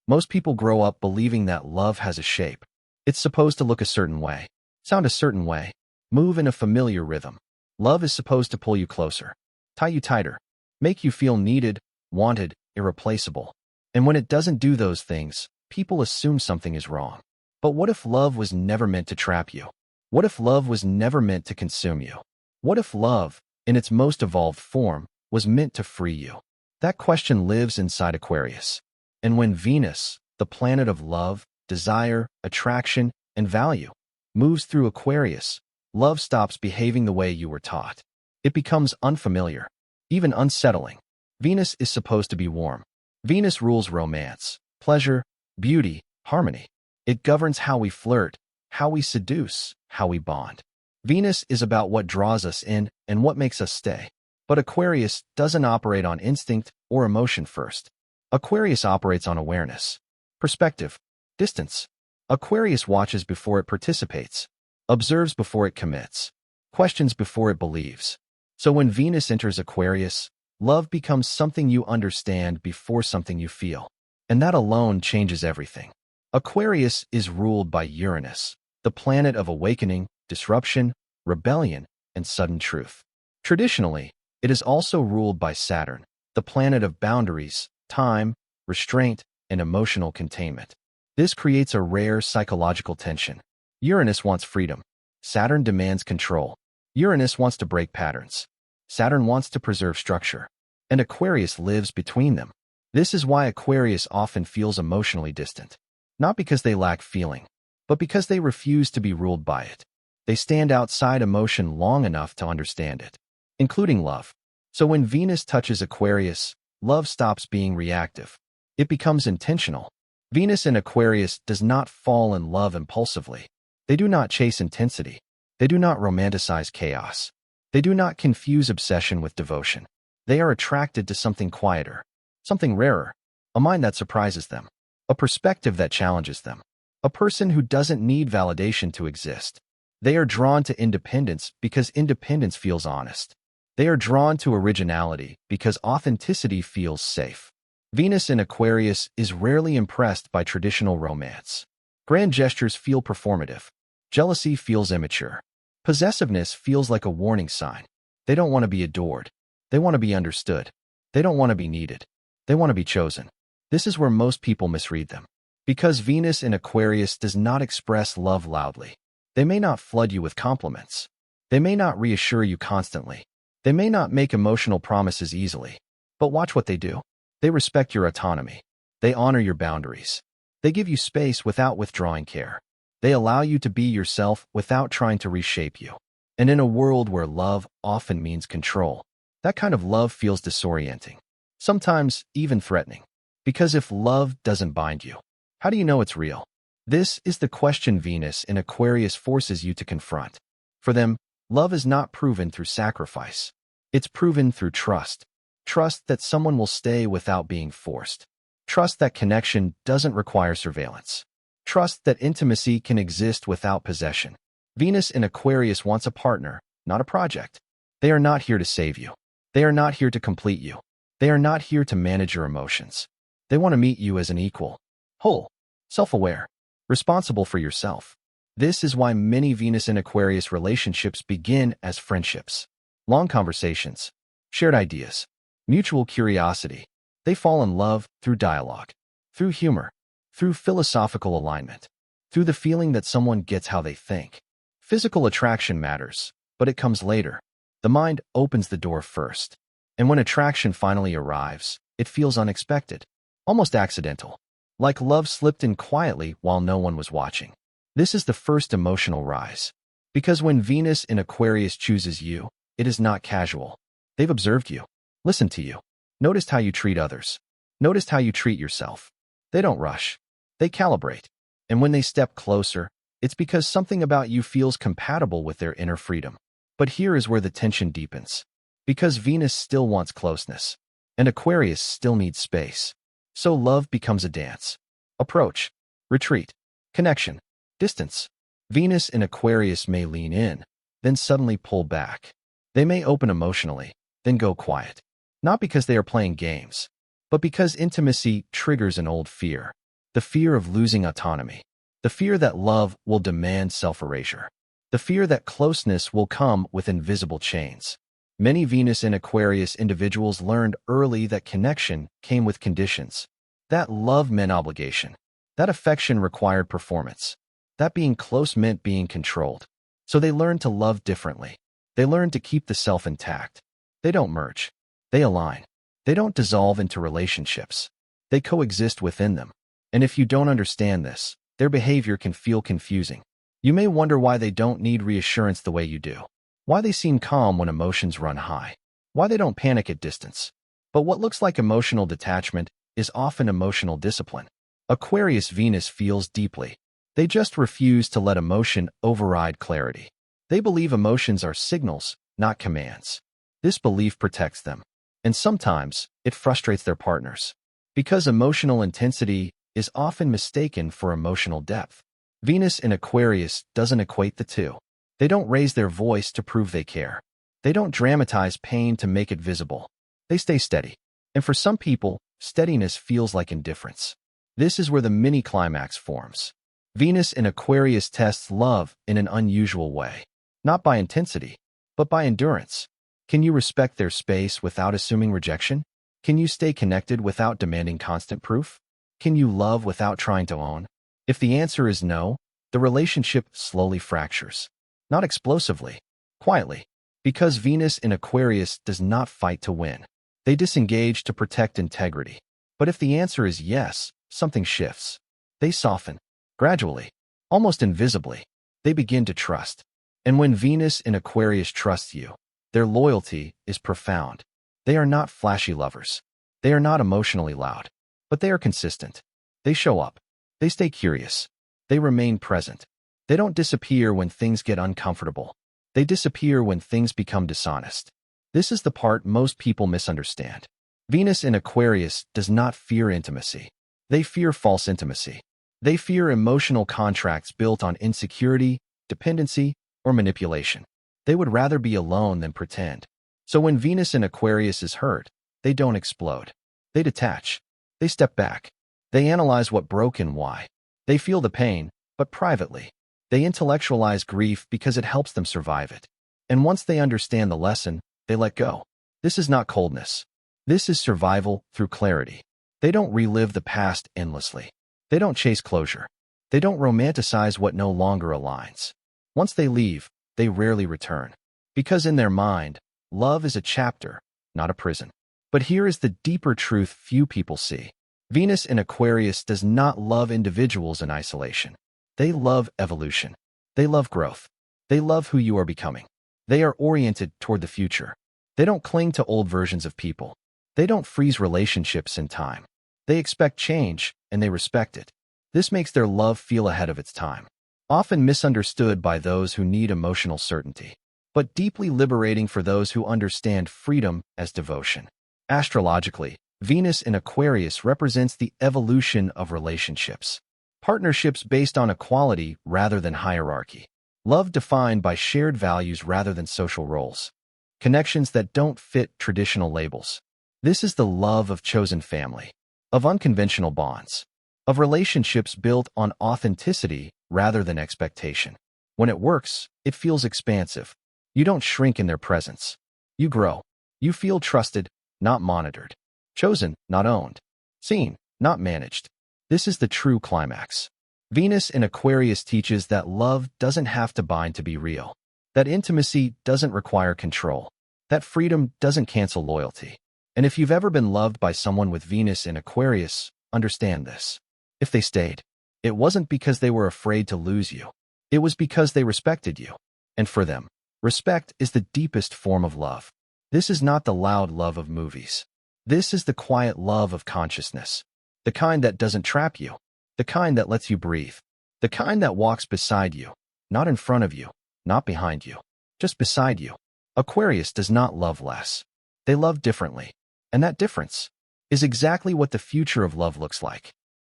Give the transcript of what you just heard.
Most people grow up believing that love has a shape. It's supposed to look a certain way, sound a certain way, move in a familiar rhythm. Love is supposed to pull you closer, tie you tighter, make you feel needed, wanted, irreplaceable. And when it doesn't do those things, people assume something is wrong. But what if love was never meant to trap you? What if love was never meant to consume you? What if love, in its most evolved form, was meant to free you? That question lives inside Aquarius. And when Venus, the planet of love, desire, attraction, and value, moves through Aquarius, love stops behaving the way you were taught. It becomes unfamiliar, even unsettling. Venus is supposed to be warm. Venus rules romance, pleasure, beauty, harmony. It governs how we flirt, how we seduce, how we bond. Venus is about what draws us in and what makes us stay. But Aquarius doesn't operate on instinct or emotion first. Aquarius operates on awareness, perspective, distance. Aquarius watches before it participates, observes before it commits, questions before it believes. So when Venus enters Aquarius, love becomes something you understand before something you feel. And that alone changes everything. Aquarius is ruled by Uranus, the planet of awakening, disruption, rebellion, and sudden truth. Traditionally, it is also ruled by Saturn, the planet of boundaries, time, restraint, and emotional containment. This creates a rare psychological tension. Uranus wants freedom. Saturn demands control. Uranus wants to break patterns. Saturn wants to preserve structure. And Aquarius lives between them. This is why Aquarius often feels emotionally distant. Not because they lack feeling, but because they refuse to be ruled by it. They stand outside emotion long enough to understand it, including love. So when Venus touches Aquarius, love stops being reactive. It becomes intentional. Venus in Aquarius does not fall in love impulsively. They do not chase intensity. They do not romanticize chaos. They do not confuse obsession with devotion. They are attracted to something quieter, something rarer, a mind that surprises them, a perspective that challenges them, a person who doesn't need validation to exist. They are drawn to independence because independence feels honest. They are drawn to originality because authenticity feels safe. Venus in Aquarius is rarely impressed by traditional romance. Grand gestures feel performative. Jealousy feels immature. Possessiveness feels like a warning sign. They don't want to be adored. They want to be understood. They don't want to be needed. They want to be chosen. This is where most people misread them. Because Venus in Aquarius does not express love loudly. They may not flood you with compliments. They may not reassure you constantly. They may not make emotional promises easily. But watch what they do. They respect your autonomy. They honor your boundaries. They give you space without withdrawing care. They allow you to be yourself without trying to reshape you. And in a world where love often means control, that kind of love feels disorienting, sometimes even threatening. Because if love doesn't bind you, how do you know it's real? This is the question Venus in Aquarius forces you to confront. For them, love is not proven through sacrifice. It's proven through trust. Trust that someone will stay without being forced. Trust that connection doesn't require surveillance. Trust that intimacy can exist without possession. Venus in Aquarius wants a partner, not a project. They are not here to save you. They are not here to complete you. They are not here to manage your emotions. They want to meet you as an equal, whole, self-aware, responsible for yourself. This is why many Venus in Aquarius relationships begin as friendships. Long conversations, shared ideas, mutual curiosity. They fall in love through dialogue, through humor, through philosophical alignment, through the feeling that someone gets how they think. Physical attraction matters, but it comes later. The mind opens the door first. And when attraction finally arrives, it feels unexpected, almost accidental, like love slipped in quietly while no one was watching. This is the first emotional rise. Because when Venus in Aquarius chooses you, it is not casual. They've observed you, listened to you, noticed how you treat others, noticed how you treat yourself. They don't rush. They calibrate. And when they step closer, it's because something about you feels compatible with their inner freedom. But here is where the tension deepens. Because Venus still wants closeness, and Aquarius still needs space. So love becomes a dance. Approach, retreat, connection, distance. Venus in Aquarius may lean in, then suddenly pull back. They may open emotionally, then go quiet. Not because they are playing games, but because intimacy triggers an old fear. The fear of losing autonomy. The fear that love will demand self-erasure. The fear that closeness will come with invisible chains. Many Venus in Aquarius individuals learned early that connection came with conditions. That love meant obligation. That affection required performance. That being close meant being controlled. So they learned to love differently. They learned to keep the self intact. They don't merge. They align. They don't dissolve into relationships. They coexist within them. And if you don't understand this, their behavior can feel confusing. You may wonder why they don't need reassurance the way you do. Why they seem calm when emotions run high. Why they don't panic at distance. But what looks like emotional detachment is often emotional discipline. Aquarius Venus feels deeply. They just refuse to let emotion override clarity. They believe emotions are signals, not commands. This belief protects them. And sometimes, it frustrates their partners. Because emotional intensity is often mistaken for emotional depth. Venus in Aquarius doesn't equate the two. They don't raise their voice to prove they care. They don't dramatize pain to make it visible. They stay steady. And for some people, steadiness feels like indifference. This is where the mini-climax forms. Venus in Aquarius tests love in an unusual way. Not by intensity, but by endurance. Can you respect their space without assuming rejection? Can you stay connected without demanding constant proof? Can you love without trying to own? If the answer is no, the relationship slowly fractures. Not explosively, quietly. Because Venus in Aquarius does not fight to win. They disengage to protect integrity. But if the answer is yes, something shifts. They soften. Gradually. Almost invisibly. They begin to trust. And when Venus in Aquarius trusts you, their loyalty is profound. They are not flashy lovers. They are not emotionally loud. But they are consistent. They show up. They stay curious. They remain present. They don't disappear when things get uncomfortable. They disappear when things become dishonest. This is the part most people misunderstand. Venus in Aquarius does not fear intimacy. They fear false intimacy. They fear emotional contracts built on insecurity, dependency, or manipulation. They would rather be alone than pretend. So when Venus in Aquarius is hurt, they don't explode. They detach. They step back. They analyze what broke and why. They feel the pain, but privately. They intellectualize grief because it helps them survive it. And once they understand the lesson, they let go. This is not coldness. This is survival through clarity. They don't relive the past endlessly. They don't chase closure. They don't romanticize what no longer aligns. Once they leave, they rarely return. Because in their mind, love is a chapter, not a prison. But here is the deeper truth few people see. Venus in Aquarius does not love individuals in isolation. They love evolution. They love growth. They love who you are becoming. They are oriented toward the future. They don't cling to old versions of people. They don't freeze relationships in time. They expect change, and they respect it. This makes their love feel ahead of its time. Often misunderstood by those who need emotional certainty, but deeply liberating for those who understand freedom as devotion. Astrologically, Venus in Aquarius represents the evolution of relationships. Partnerships based on equality rather than hierarchy. Love defined by shared values rather than social roles. Connections that don't fit traditional labels. This is the love of chosen family, of unconventional bonds, of relationships built on authenticity rather than expectation. When it works, it feels expansive. You don't shrink in their presence. You grow. You feel trusted, not monitored. Chosen, not owned. Seen, not managed. This is the true climax. Venus in Aquarius teaches that love doesn't have to bind to be real. That intimacy doesn't require control. That freedom doesn't cancel loyalty. And if you've ever been loved by someone with Venus in Aquarius, understand this. If they stayed, it wasn't because they were afraid to lose you. It was because they respected you. And for them, respect is the deepest form of love. This is not the loud love of movies. This is the quiet love of consciousness. The kind that doesn't trap you. The kind that lets you breathe. The kind that walks beside you. Not in front of you. Not behind you. Just beside you. Aquarius does not love less. They love differently. And that difference is exactly what the future of love looks like.